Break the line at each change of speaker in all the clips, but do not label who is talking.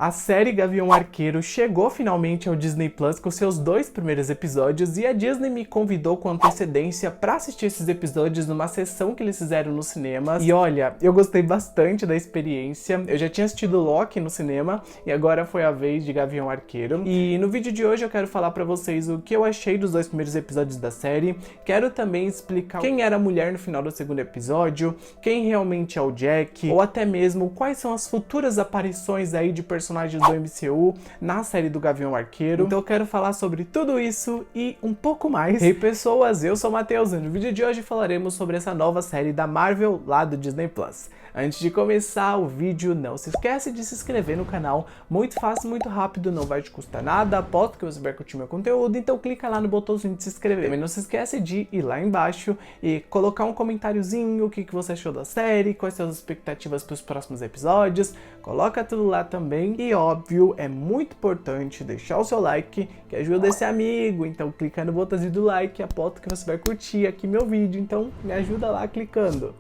A série Gavião Arqueiro chegou finalmente ao Disney Plus com seus 2 primeiros episódios e a Disney me convidou com antecedência para assistir esses episódios numa sessão que eles fizeram nos cinemas. E olha, eu gostei bastante da experiência. Eu já tinha assistido Loki no cinema e agora foi a vez de Gavião Arqueiro. E no vídeo de hoje eu quero falar para vocês o que eu achei dos 2 primeiros episódios da série. Quero também explicar quem era a mulher no final do segundo episódio, quem realmente é o Jack, ou até mesmo quais são as futuras aparições aí de personagens do MCU na série do Gavião Arqueiro. Então eu quero falar sobre tudo isso e um pouco mais. Ei pessoas, eu sou o Matheus e no vídeo de hoje falaremos sobre essa nova série da Marvel lá do Disney Plus. Antes de começar o vídeo, não se esquece de se inscrever no canal, muito fácil, muito rápido, não vai te custar nada, aposto que você vai curtir meu conteúdo, então clica lá no botãozinho de se inscrever. Também não se esquece de ir lá embaixo e colocar um comentáriozinho, o que você achou da série, quais são as expectativas para os próximos episódios, coloca tudo lá também. E óbvio, é muito importante deixar o seu like, que ajuda esse amigo, então clica no botãozinho do like, aposto que você vai curtir aqui meu vídeo, então me ajuda lá clicando.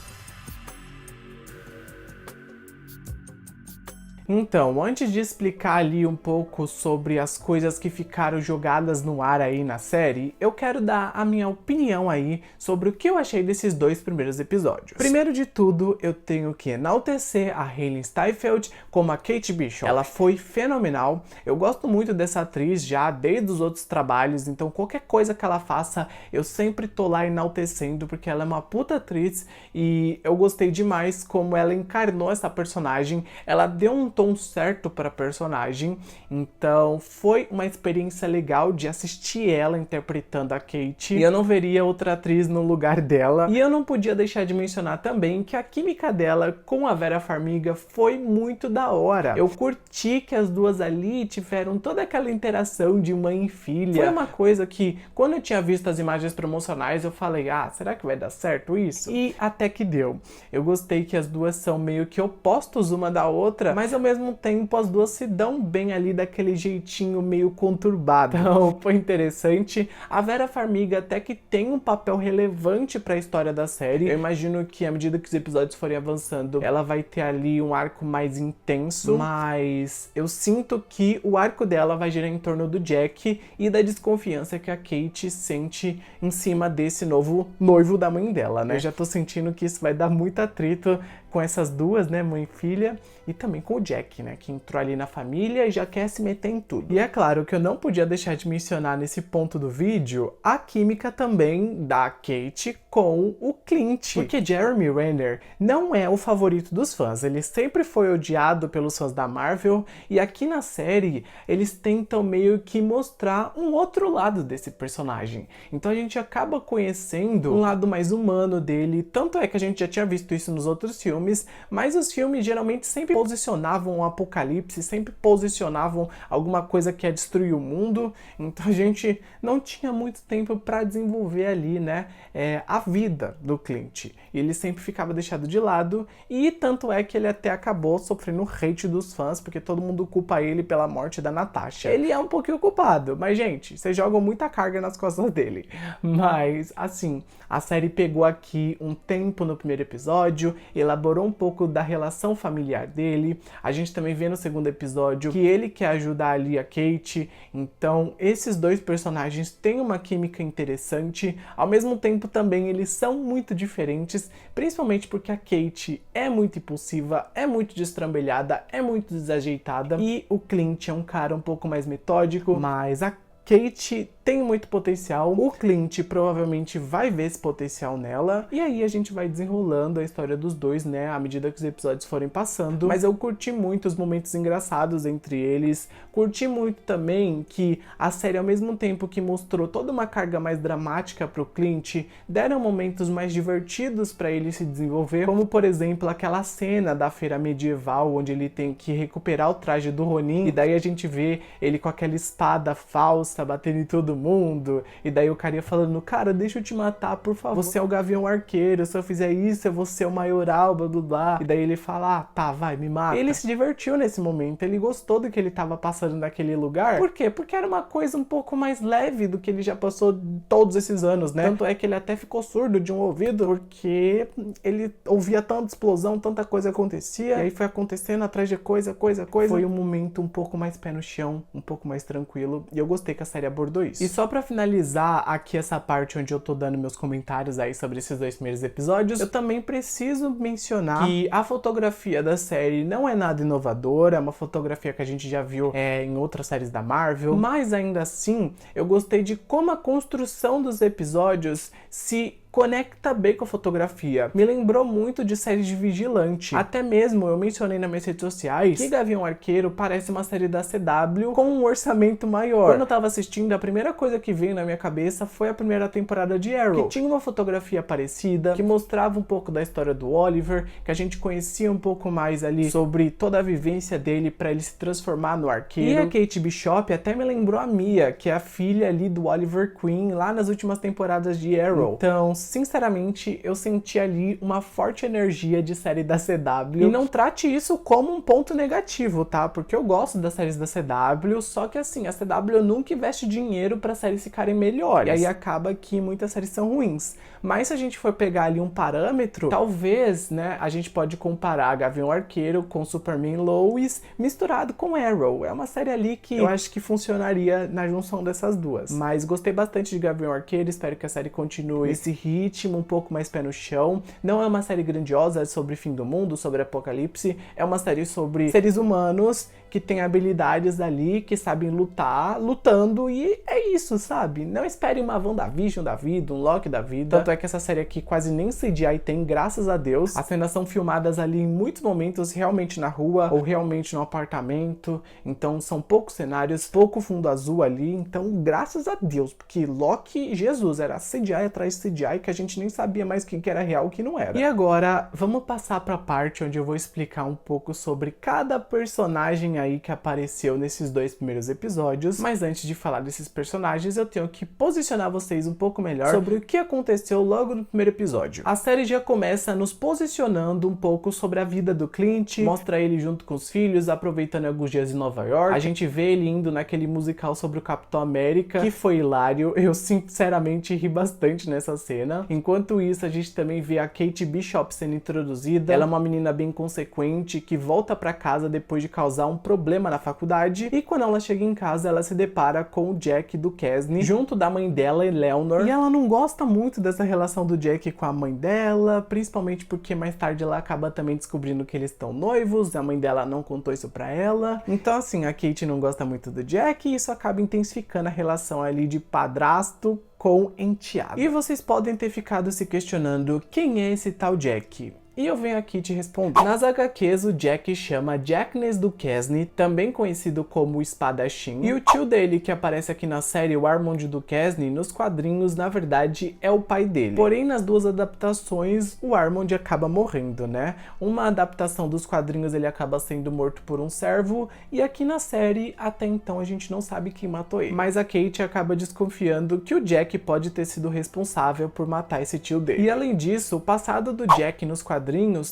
Então, antes de explicar ali um pouco sobre as coisas que ficaram jogadas no ar aí na série, eu quero dar a minha opinião aí sobre o que eu achei desses 2 primeiros episódios. Primeiro de tudo, eu tenho que enaltecer a Hailee Steinfeld como a Kate Bishop. Ela foi fenomenal, eu gosto muito dessa atriz já desde os outros trabalhos, então qualquer coisa que ela faça, eu sempre tô lá enaltecendo, porque ela é uma puta atriz e eu gostei demais como ela encarnou essa personagem, ela deu um tom certo para a personagem, então foi uma experiência legal de assistir ela interpretando a Kate e eu não veria outra atriz no lugar dela. E eu não podia deixar de mencionar também que a química dela com a Vera Farmiga foi muito da hora. Eu curti que as duas ali tiveram toda aquela interação de mãe e filha. Foi uma coisa que quando eu tinha visto as imagens promocionais eu falei, será que vai dar certo isso? E até que deu. Eu gostei que as duas são meio que opostos uma da outra, mas ao mesmo tempo as duas se dão bem ali daquele jeitinho meio conturbado. Então foi interessante. A Vera Farmiga até que tem um papel relevante para a história da série. Eu imagino que à medida que os episódios forem avançando, ela vai ter ali um arco mais intenso, mas eu sinto que o arco dela vai girar em torno do Jack e da desconfiança que a Kate sente em cima desse novo noivo da mãe dela, né? Eu já tô sentindo que isso vai dar muito atrito com essas duas, né, mãe e filha, e também com o Jack, né, que entrou ali na família e já quer se meter em tudo. E é claro que eu não podia deixar de mencionar nesse ponto do vídeo a química também da Kate com o Clint, porque Jeremy Renner não é o favorito dos fãs, ele sempre foi odiado pelos fãs da Marvel, e aqui na série eles tentam meio que mostrar um outro lado desse personagem. Então a gente acaba conhecendo um lado mais humano dele, tanto é que a gente já tinha visto isso nos outros filmes, mas os filmes geralmente sempre posicionavam um apocalipse, sempre posicionavam alguma coisa que ia destruir o mundo, então a gente não tinha muito tempo para desenvolver ali, né, a vida do Clint. E ele sempre ficava deixado de lado, e tanto é que ele até acabou sofrendo hate dos fãs, porque todo mundo culpa ele pela morte da Natasha. Ele é um pouquinho culpado, mas gente, vocês jogam muita carga nas costas dele. Mas, assim, a série pegou aqui um tempo no primeiro episódio, elaborou um pouco da relação familiar dele. A gente também vê no segundo episódio que ele quer ajudar ali a Kate. Então, esses 2 personagens têm uma química interessante. Ao mesmo tempo, também, eles são muito diferentes, principalmente porque a Kate é muito impulsiva, é muito destrambelhada, é muito desajeitada. E o Clint é um cara um pouco mais metódico, mas a Kate tem muito potencial, o Clint provavelmente vai ver esse potencial nela, e aí a gente vai desenrolando a história dos dois, né, à medida que os episódios forem passando. Mas eu curti muito os momentos engraçados entre eles, curti muito também que a série, ao mesmo tempo que mostrou toda uma carga mais dramática pro Clint, deram momentos mais divertidos para ele se desenvolver, como por exemplo aquela cena da feira medieval, onde ele tem que recuperar o traje do Ronin, e daí a gente vê ele com aquela espada falsa calça, batendo em todo mundo. E daí o cara ia falando, cara, deixa eu te matar, por favor. Você é o Gavião Arqueiro, se eu fizer isso, eu vou ser o maioral, blá blá blá. E daí ele fala, ah, tá, vai, me mata. Ele se divertiu nesse momento, ele gostou do que ele tava passando naquele lugar. Por quê? Porque era uma coisa um pouco mais leve do que ele já passou todos esses anos, né? Tanto é que ele até ficou surdo de um ouvido, porque ele ouvia tanta explosão, tanta coisa acontecia, e aí foi acontecendo atrás de coisa. Foi um momento um pouco mais pé no chão, um pouco mais tranquilo, e eu gostei que a série abordou isso. E só pra finalizar aqui essa parte onde eu tô dando meus comentários aí sobre esses 2 primeiros episódios, eu também preciso mencionar que a fotografia da série não é nada inovadora, é uma fotografia que a gente já viu em outras séries da Marvel, mas ainda assim, eu gostei de como a construção dos episódios se conecta bem com a fotografia. Me lembrou muito de séries de vigilante. Até mesmo eu mencionei nas minhas redes sociais que Gavião Arqueiro parece uma série da CW com um orçamento maior. Quando eu tava assistindo, a primeira coisa que veio na minha cabeça foi a primeira temporada de Arrow, que tinha uma fotografia parecida, que mostrava um pouco da história do Oliver, que a gente conhecia um pouco mais ali sobre toda a vivência dele pra ele se transformar no arqueiro. E a Kate Bishop até me lembrou a Mia, que é a filha ali do Oliver Queen lá nas últimas temporadas de Arrow. Então, sinceramente, eu senti ali uma forte energia de série da CW. E não trate isso como um ponto negativo, tá? Porque eu gosto das séries da CW, só que assim, a CW nunca investe dinheiro pra séries ficarem melhores. E aí acaba que muitas séries são ruins. Mas se a gente for pegar ali um parâmetro, talvez, né, a gente pode comparar Gavião Arqueiro com Superman Lois misturado com Arrow. É uma série ali que eu acho que funcionaria na junção dessas duas. Mas gostei bastante de Gavião Arqueiro, espero que a série continue esse ritmo um pouco mais pé no chão. Não é uma série grandiosa sobre fim do mundo, sobre apocalipse, é uma série sobre seres humanos que têm habilidades ali, que sabem lutar, lutando, e é isso, sabe? Não espere uma WandaVision da vida, um Loki da vida. Tanto é que essa série aqui quase nem CGI tem, graças a Deus. As cenas são filmadas ali em muitos momentos realmente na rua, ou realmente no apartamento, então são poucos cenários, pouco fundo azul ali, então graças a Deus, porque Loki, Jesus, era CGI atrás de CGI que a gente nem sabia mais o que era real e o que não era. E agora, vamos passar pra parte onde eu vou explicar um pouco sobre cada personagem aí que apareceu nesses 2 primeiros episódios, mas antes de falar desses personagens, eu tenho que posicionar vocês um pouco melhor sobre o que aconteceu logo no primeiro episódio. A série já começa nos posicionando um pouco sobre a vida do Clint, mostra ele junto com os filhos, aproveitando alguns dias em Nova York. A gente vê ele indo naquele musical sobre o Capitão América, que foi hilário, eu sinceramente ri bastante nessa cena. Enquanto isso, a gente também vê a Kate Bishop sendo introduzida. Ela é uma menina bem consequente, que volta pra casa depois de causar um problema na faculdade, e quando ela chega em casa, ela se depara com o Jack do Kesney, junto da mãe dela, Eleanor, e ela não gosta muito dessa relação do Jack com a mãe dela, principalmente porque mais tarde ela acaba também descobrindo que eles estão noivos, a mãe dela não contou isso pra ela, então assim, a Kate não gosta muito do Jack, e isso acaba intensificando a relação ali de padrasto com enteado. E vocês podem ter ficado se questionando quem é esse tal Jack? E eu venho aqui te responder. Nas HQs, o Jack chama Jackness do Kesney, também conhecido como Espadachim. E o tio dele, que aparece aqui na série, o Armond do Kesney, nos quadrinhos, na verdade, é o pai dele. Porém, nas 2 adaptações, o Armond acaba morrendo, né? Uma adaptação dos quadrinhos, ele acaba sendo morto por um servo, e aqui na série, até então, a gente não sabe quem matou ele. Mas a Kate acaba desconfiando que o Jack pode ter sido responsável por matar esse tio dele. E além disso, o passado do Jack nos quadrinhos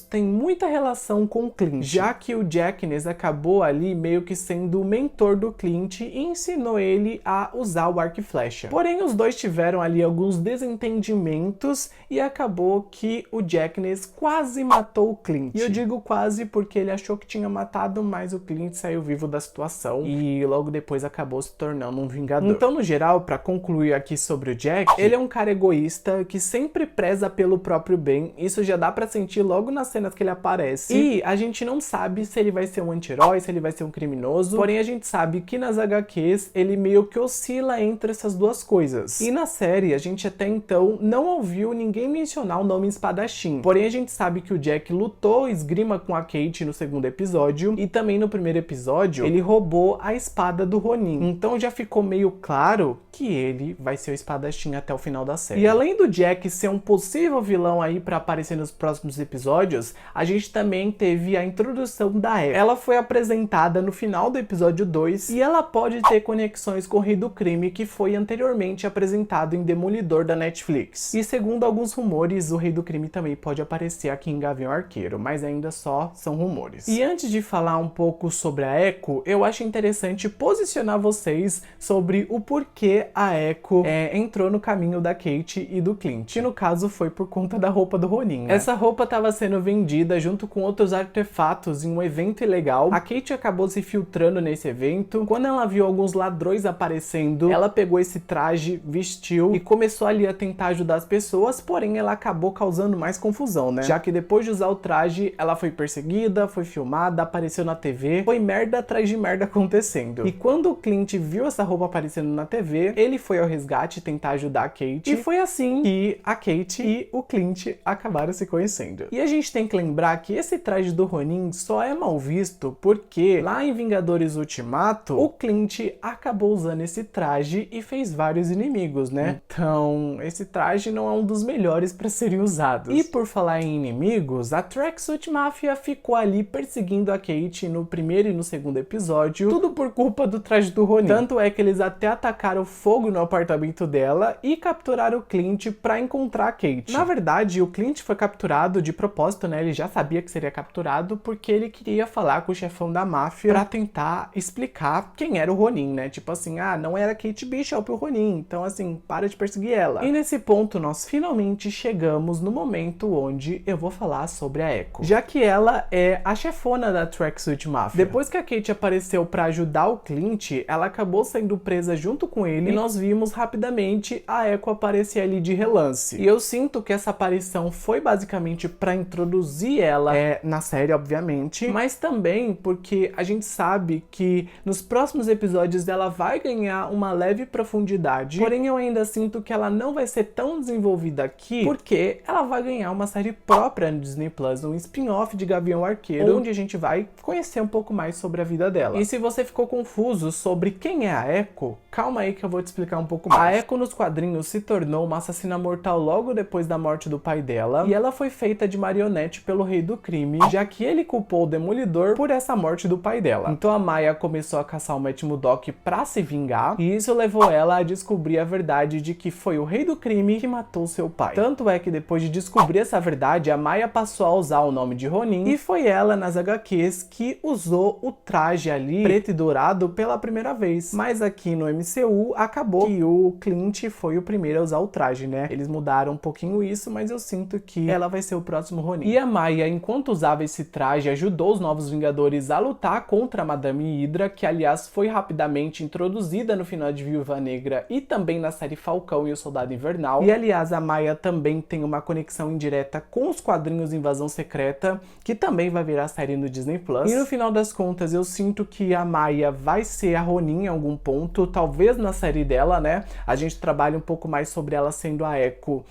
tem muita relação com o Clint, já que o Jackness acabou ali meio que sendo o mentor do Clint e ensinou ele a usar o arco e flecha. Porém, os dois tiveram ali alguns desentendimentos e acabou que o Jackness quase matou o Clint. E eu digo quase porque ele achou que tinha matado, mas o Clint saiu vivo da situação e logo depois acabou se tornando um vingador. Então, no geral, pra concluir aqui sobre o Jack, ele é um cara egoísta que sempre preza pelo próprio bem. Isso já dá pra sentir logo nas cenas que ele aparece. E a gente não sabe se ele vai ser um anti-herói, se ele vai ser um criminoso. Porém, a gente sabe que nas HQs ele meio que oscila entre essas duas coisas. E na série, a gente até então não ouviu ninguém mencionar o nome Espadachim. Porém, a gente sabe que o Jack lutou esgrima com a Kate no 2º episódio. E também no 1º episódio, ele roubou a espada do Ronin. Então já ficou meio claro que ele vai ser o Espadachim até o final da série. E além do Jack ser um possível vilão aí pra aparecer nos próximos episódios, episódios, a gente também teve a introdução da Echo. Ela foi apresentada no final do episódio 2 e ela pode ter conexões com o Rei do Crime, que foi anteriormente apresentado em Demolidor da Netflix. E segundo alguns rumores, o Rei do Crime também pode aparecer aqui em Gavião Arqueiro, mas ainda só são rumores. E antes de falar um pouco sobre a Echo, eu acho interessante posicionar vocês sobre o porquê a Echo entrou no caminho da Kate e do Clint. E no caso foi por conta da roupa do Ronin, né? Essa roupa estava sendo vendida junto com outros artefatos em um evento ilegal. A Kate acabou se filtrando nesse evento. Quando ela viu alguns ladrões aparecendo, ela pegou esse traje, vestiu e começou ali a tentar ajudar as pessoas, porém ela acabou causando mais confusão, né? Já que depois de usar o traje, ela foi perseguida, foi filmada, apareceu na TV, foi merda atrás de merda acontecendo. E quando o Clint viu essa roupa aparecendo na TV, ele foi ao resgate tentar ajudar a Kate, e foi assim que a Kate e o Clint acabaram se conhecendo. E a gente tem que lembrar que esse traje do Ronin só é mal visto porque lá em Vingadores Ultimato, o Clint acabou usando esse traje e fez vários inimigos, né? Então, esse traje não é um dos melhores para serem usados. E por falar em inimigos, a Tracksuit Mafia ficou ali perseguindo a Kate no primeiro e no segundo episódio, tudo por culpa do traje do Ronin. Tanto é que eles até atacaram fogo no apartamento dela e capturaram o Clint para encontrar a Kate. Na verdade, o Clint foi capturado de propósito, né? Ele já sabia que seria capturado porque ele queria falar com o chefão da máfia para tentar explicar quem era o Ronin, né? Tipo assim, não era Kate Bishop o Ronin, então assim, para de perseguir ela. E nesse ponto nós finalmente chegamos no momento onde eu vou falar sobre a Echo, já que ela é a chefona da Tracksuit Mafia. Depois que a Kate apareceu para ajudar o Clint, ela acabou sendo presa junto com ele e nós vimos rapidamente a Echo aparecer ali de relance. E eu sinto que essa aparição foi basicamente para introduzir ela na série, obviamente, mas também porque a gente sabe que nos próximos episódios ela vai ganhar uma leve profundidade, porém eu ainda sinto que ela não vai ser tão desenvolvida aqui, porque ela vai ganhar uma série própria no Disney Plus, um spin-off de Gavião Arqueiro, onde a gente vai conhecer um pouco mais sobre a vida dela. E se você ficou confuso sobre quem é a Echo, calma aí que eu vou te explicar um pouco mais. A Echo nos quadrinhos se tornou uma assassina mortal logo depois da morte do pai dela, e ela foi feita de marionete pelo Rei do Crime, já que ele culpou o Demolidor por essa morte do pai dela. Então a Maya começou a caçar o Matt Murdock pra se vingar, e isso levou ela a descobrir a verdade de que foi o Rei do Crime que matou seu pai. Tanto é que depois de descobrir essa verdade, a Maya passou a usar o nome de Ronin, e foi ela nas HQs que usou o traje ali preto e dourado pela primeira vez. Mas aqui no MCU acabou que o Clint foi o primeiro a usar o traje, né? Eles mudaram um pouquinho isso, mas eu sinto que ela vai ser o próximo Ronin. E a Maya, enquanto usava esse traje, ajudou os Novos Vingadores a lutar contra a Madame Hydra, que aliás foi rapidamente introduzida no final de Viúva Negra e também na série Falcão e o Soldado Invernal. E aliás, a Maya também tem uma conexão indireta com os quadrinhos Invasão Secreta, que também vai virar série no Disney Plus. E no final das contas, eu sinto que a Maya vai ser a Ronin em algum ponto, talvez na série dela, né? A gente trabalha um pouco mais sobre ela sendo a Echo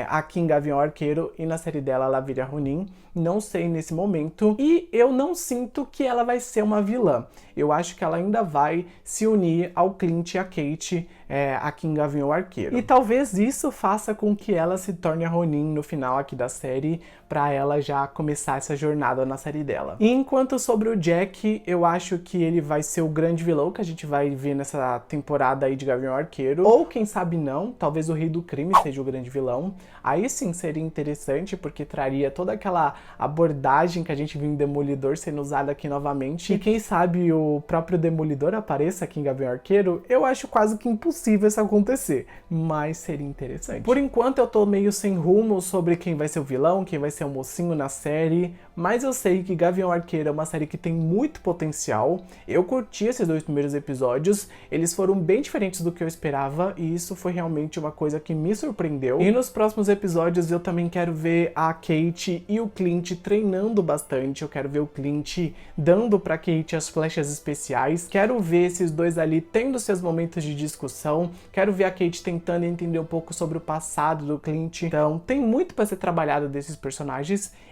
aqui em Gavião Arqueiro, e na série dela ela vira Ronin. Não sei nesse momento. E eu não sinto que ela vai ser uma vilã. Eu acho que ela ainda vai se unir ao Clint e a Kate aqui em Gavião Arqueiro. E talvez isso faça com que ela se torne a Ronin no final aqui da série, pra ela já começar essa jornada na série dela. E enquanto sobre o Jack, eu acho que ele vai ser o grande vilão que a gente vai ver nessa temporada aí de Gavião Arqueiro. Ou quem sabe não, talvez o Rei do Crime seja o grande vilão. Aí sim seria interessante, porque traria toda aquela abordagem que a gente viu em Demolidor sendo usada aqui novamente. E quem sabe o próprio Demolidor apareça aqui em Gavião Arqueiro. Eu acho quase que impossível isso acontecer, mas seria interessante. Por enquanto eu tô meio sem rumo sobre quem vai ser o vilão, quem vai ser o mocinho na série, mas eu sei que Gavião Arqueiro é uma série que tem muito potencial. Eu curti esses 2 primeiros episódios, eles foram bem diferentes do que eu esperava, e isso foi realmente uma coisa que me surpreendeu. E nos próximos episódios eu também quero ver a Kate e o Clint treinando bastante. Eu quero ver o Clint dando pra Kate as flechas especiais, quero ver esses dois ali tendo seus momentos de discussão, quero ver a Kate tentando entender um pouco sobre o passado do Clint. Então tem muito pra ser trabalhado desses personagens,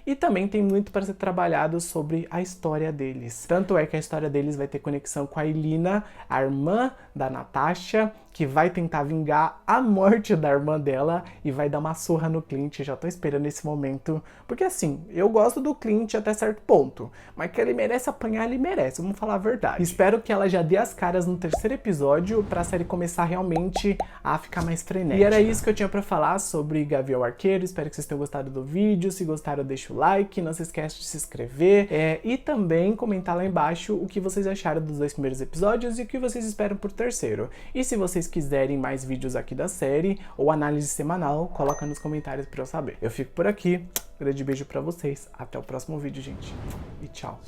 e também tem muito para ser trabalhado sobre a história deles. Tanto é que a história deles vai ter conexão com a Elena, a irmã da Natasha, que vai tentar vingar a morte da irmã dela e vai dar uma surra no Clint. Já tô esperando esse momento, porque assim, eu gosto do Clint até certo ponto, mas que ele merece apanhar, ele merece, vamos falar a verdade. Espero que ela já dê as caras no terceiro episódio pra série começar realmente a ficar mais frenética. E era isso que eu tinha pra falar sobre Gavião Arqueiro. Espero que vocês tenham gostado do vídeo. Se gostaram, deixa o like, não se esquece de se inscrever e também comentar lá embaixo o que vocês acharam dos 2 primeiros episódios e o que vocês esperam pro terceiro. E se vocês quiserem mais vídeos aqui da série ou análise semanal, coloca nos comentários pra eu saber. Eu fico por aqui, grande beijo pra vocês, até o próximo vídeo, gente, e tchau!